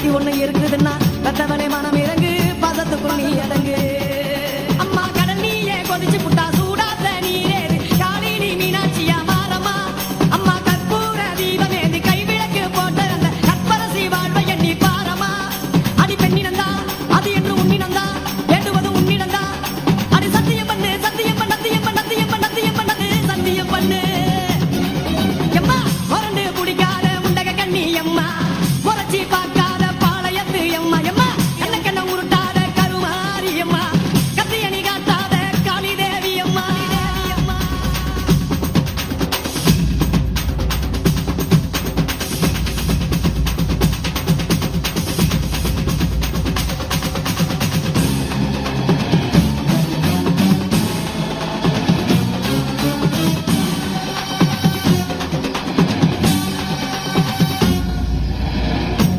சக்தி ஒண்ணு இருக்குதுன்னா பெத்தவனே மனம் இறங்கு பதத்துக்குள் நீ அடங்கு அம்மா கடல் நீயே கொதிச்சு புட்டா சூடாத்த நீரேது காளி நீ மீனாட்சியா மாறம்மா அம்மா கற்பூர தீபமேந்தி கைவிளக்கு போட்ட அந்த கற்பரசி வாழ்வை எண்ணி பாரம்மா அடி பெண்ணினந்தா அது என்று உன்னினந்தா வேண்டுவது உன்னினந்தா அடி சத்தியம் பண்ணு சத்தியம் பண்ண சத்தியம் பண்ண சத்தியம் பண்ண சத்தியம் பண்ணது சத்தியம் பண்ணு எம்மா மறந்து குடிக்காத உண்டக கண்ணி எம்மா முறைச்சி பார்க்காத பாளையத்து எம்மா எம்மா கண்ண கண்ண உருட்டாத கருமாரி எம்மா கத்தியணி காட்டாத காளி தேவி எம்மா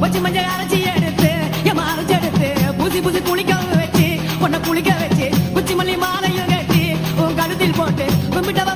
வச்சு மஞ்சள் அரைச்சி எடுத்து எம்மா அரைச்சி எடுத்து புசி புசி குளிக்க வச்சு உன்னை குளிக்க வச்சு குச்சி மல்லி மாலையும் கட்டி உன் கழுத்தில் போட்டு கும்பிட்டவ